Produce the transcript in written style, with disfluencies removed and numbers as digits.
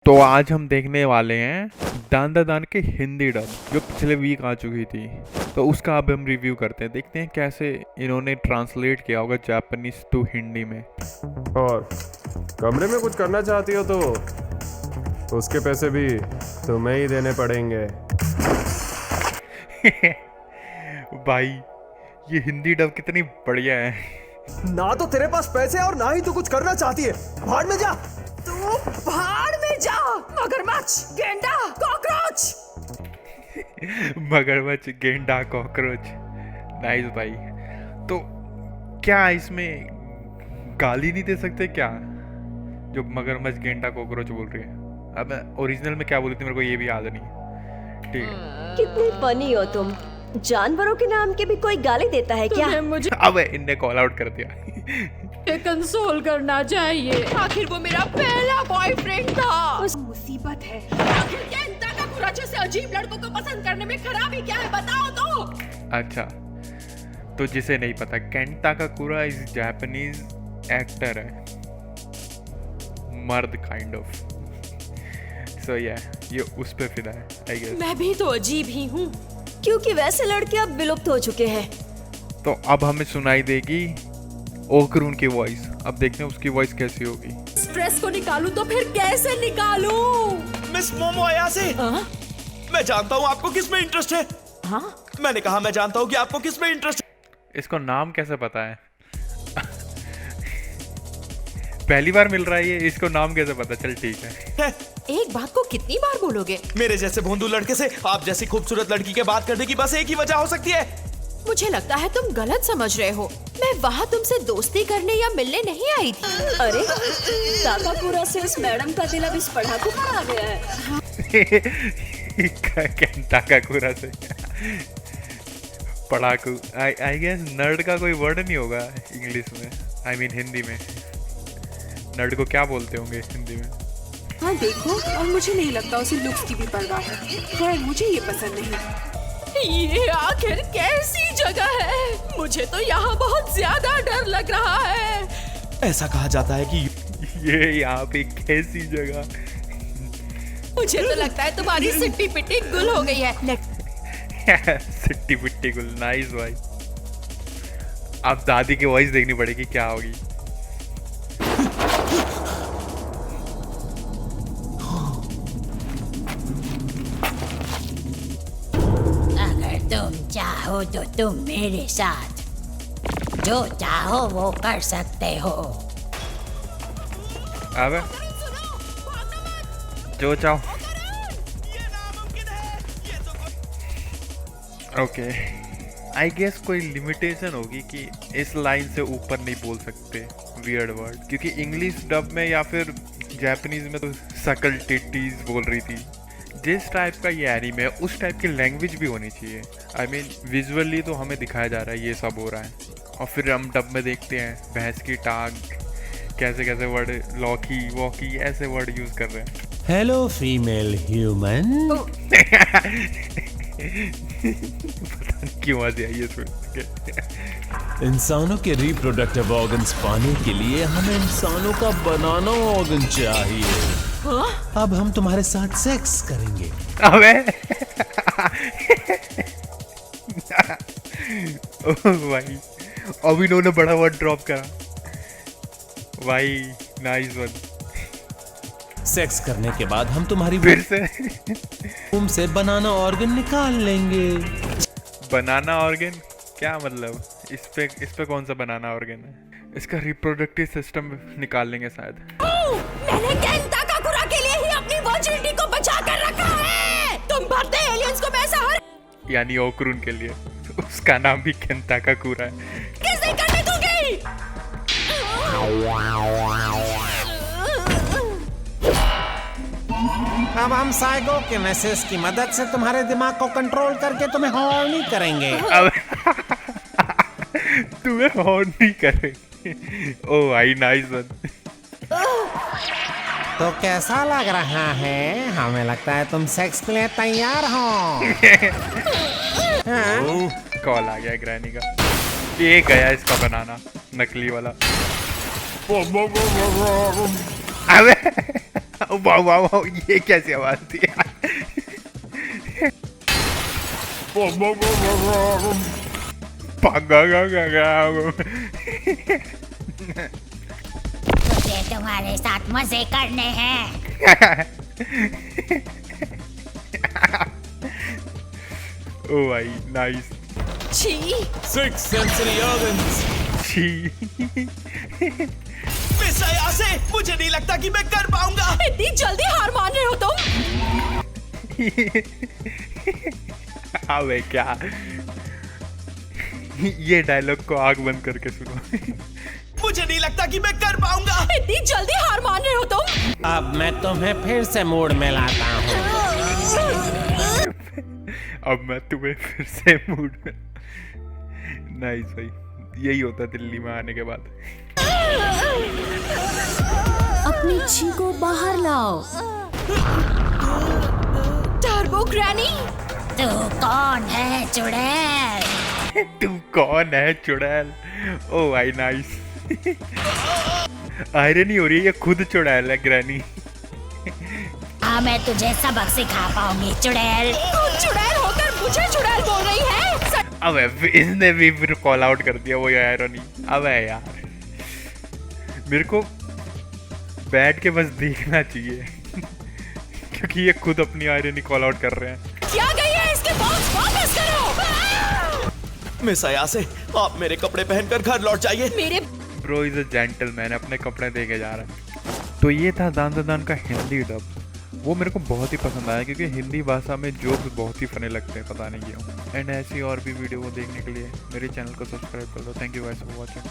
तो आज हम देखने वाले हैं दान दा दान के हिंदी डब जो पिछले वीक आ चुकी थी। तो उसका अब हम रिव्यू करते हैं, देखते हैं कैसे इन्होंने ट्रांसलेट किया होगा जापानीज टू हिंदी में। और कमरे में कुछ करना चाहती हो तो उसके पैसे भी तुम्हें ही देने पड़ेंगे। भाई ये हिंदी डब कितनी बढ़िया है। ना तो तेरे पास पैसे और ना ही तू कुछ करना चाहती है। भाड़ में जा। तू भाड़ में जा, मगरमच्छ, गेंडा, कॉकरोच। मगरमच्छ, गेंडा, कॉकरोच। नाइस भाई। तो क्या इसमें गाली नहीं दे सकते क्या, जो मगरमच्छ, गेंडा, कॉकरोच बोल रही है? अब ओरिजिनल में क्या बोली थी मेरे को ये भी याद नहीं। ठीक है। कितनी फनी हो तुम। जानवरों के नाम के भी कोई गाली देता है क्या? मुझे अब इनने कॉल आउट कर दिया। कंसोल करना चाहिए। आखिर वो मेरा पहला बॉयफ्रेंड था। उस मुसीबत है। आखिर केंटा काकुरा जैसे अजीब लड़कों को पसंद करने में खराबी क्या है, बताओ तो। अच्छा, तो जिसे नहीं पता, केंटा काकुरा इज जापानीज एक्टर है, मर्द काइंड ऑफ। सो ये उस पे फिदा है आई गेस। मैं भी तो अजीब ही हूँ। क्योंकि वैसे लड़के अब विलुप्त हो चुके हैं। तो अब हमें सुनाई देगी ओकरून की वॉइस। अब देखते हैं उसकी वॉइस कैसी होगी। स्ट्रेस को निकालूं तो फिर कैसे निकालूं? मिस मोमो अयासे, मैं जानता हूँ आपको किस में इंटरेस्ट है। हाँ? मैंने कहा मैं जानता हूँ कि आपको किस में इंटरेस्ट है। इसको नाम कैसे पता है? पहली बार मिल रहा है ये, इसको नाम कैसे पता? चल ठीक है। एक बात को कितनी बार बोलोगे? मेरे जैसे भोंदू लड़के से आप जैसी खूबसूरत लड़की के बात करने की बस एक ही वजह हो सकती है। मुझे लगता है तुम गलत समझ रहे हो। मैं वहाँ तुमसे दोस्ती करने या मिलने नहीं आई थी। अरे काकाकुरा से उस मैडम का दिल अब इस पढ़ाकू पर आ गया है। केंटा काकुरा से पढ़ाकू। आई गेस नर्ड का कोई वर्ड नहीं होगा इंग्लिश में, आई मीन हिंदी में। नर्ड को क्या बोलते होंगे हिंदी में? हाँ देखो, और मुझे नहीं लगता उसे लुक्स की भी परवाह है। खैर मुझे ये पसंद नहीं। ये आखिर कैसी जगह है? मुझे तो यहाँ बहुत ज्यादा डर लग रहा है। ऐसा कहा जाता है कि ये यहाँ पे कैसी जगह। मुझे तो लगता है तुम्हारी सिट्टी पिट्टी गुल हो गई है। सिट्टी पिट्टी गुल। नाइस भाई। अब दादी की वॉइस देखनी पड़ेगी क्या होगी। अगर तुम चाहो तो तुम मेरे साथ जो चाहो वो कर सकते हो। अब जो चाहो। ओके, आई गेस कोई लिमिटेशन होगी कि इस लाइन से ऊपर नहीं बोल सकते वियर्ड वर्ड, क्योंकि इंग्लिश डब में या फिर जापानीज में तो सकल टिट्टीज बोल रही थी। जिस टाइप का ये एनीमे है उस टाइप की लैंग्वेज भी होनी चाहिए। आई मीन विजुअली तो हमें दिखाया जा रहा है ये सब हो रहा है, और फिर हम डब में देखते हैं भैंस की टांग, कैसे कैसे वर्ड, लॉकी वॉकी ऐसे वर्ड यूज कर रहे हैं। Hello female human. पता नहीं क्यों आज आई ये सुन के। इंसानों के रिप्रोडक्टिव ऑर्गन्स पाने के लिए हमें इंसानों का बनाना ऑर्गन चाहिए। अब हम तुम्हारे साथ सेक्स करेंगे। अबे ओह भाई, अब इन्होंने बड़ा वर्ड ड्रॉप करा भाई। Nice one. सेक्स करने के बाद हम तुम्हारी फिर से वूम से बनाना ऑर्गन निकाल लेंगे। बनाना ऑर्गन क्या मतलब? इस पे कौन सा बनाना ऑर्गन है? इसका रिप्रोडक्टिव सिस्टम निकाल लेंगे शायद। मैंने केंटा काकुरा के लिए ही अपनी वर्जिनिटी को बचा कर रखा है। तुम भरते एलियंस को मैं ऐसा हर यानी ओकरून के लिए उसका नाम भी केंटा काकुरा है। किस नहीं करने दूंगी। अब हम साइकोकिनेसिस की मदद से तुम्हारे दिमाग को कंट्रोल करके तुम्हें हॉर्नी करेंगे। अब तुम्हें हॉर्न नहीं करेंगे। ओह भाई नाइस वन। तो कैसा लग रहा है? हमें लगता है तुम सेक्स के लिए तैयार हो। कॉल आ गया ग्रैनी का। ये गया इसका बनाना नकली वाला। अबे वाह वाह वाह, ये कैसी आवाज थी यार? मुझे तुम्हारे साथ मजे करने हैं। ओ भाई नाइस। छी, 6 sensory organs। छी। मिस अयासे, मुझे नहीं लगता कि मैं कर पाऊंगा। इतनी जल्दी हार मान रहे हो तुम? अबे क्या, ये डायलॉग को आग बंद करके सुनो। मुझे नहीं लगता कि मैं कर पाऊंगा। इतनी जल्दी हार मान रहे हो तुम? अब मैं तुम्हें फिर से मूड में लाता हूँ। अब मैं तुम्हें फिर से मूड में। नाइस भाई, यही होता है दिल्ली में आने के बाद। अपनी छी को बाहर लाओ। टर्बो ग्रैनी, तू कौन है चुड़ैल? तू कौन है चुड़ैल? ओ भाई नाइस। आयरनी हो रही है, ये खुद चुड़ैल है ग्रैनी। हाँ, मैं तुझे सबक सिखा पाऊंगी चुड़ैल। तुम चुड़ैल होकर मुझे चुड़ैल बोल रही है? अबे इसने भी फिर कॉल आउट कर दिया वो आयरनी। अबे यार, मेरे को बैठ के बस देखना चाहिए क्योंकि ये खुद अपनी आयरनी कॉल आउट कर रहे हैं। क्या गई है इसके बॉक्स, वापस करो। मिस अयासे, आप मेरे कपड़े पहनकर घर लौट जाइए। मेरे ब्रो इज अ जेंटलमैन, अपने कपड़े दे के जा रहा है। तो ये था दान ददान का हिंदी डब। वो मेरे को बहुत ही पसंद आया क्योंकि हिंदी भाषा में जोक्स बहुत ही फनी लगते हैं, पता नहीं क्यों। एंड ऐसी और भी वीडियो को देखने के लिए मेरे चैनल को सब्सक्राइब कर लो। Thank you guys for watching.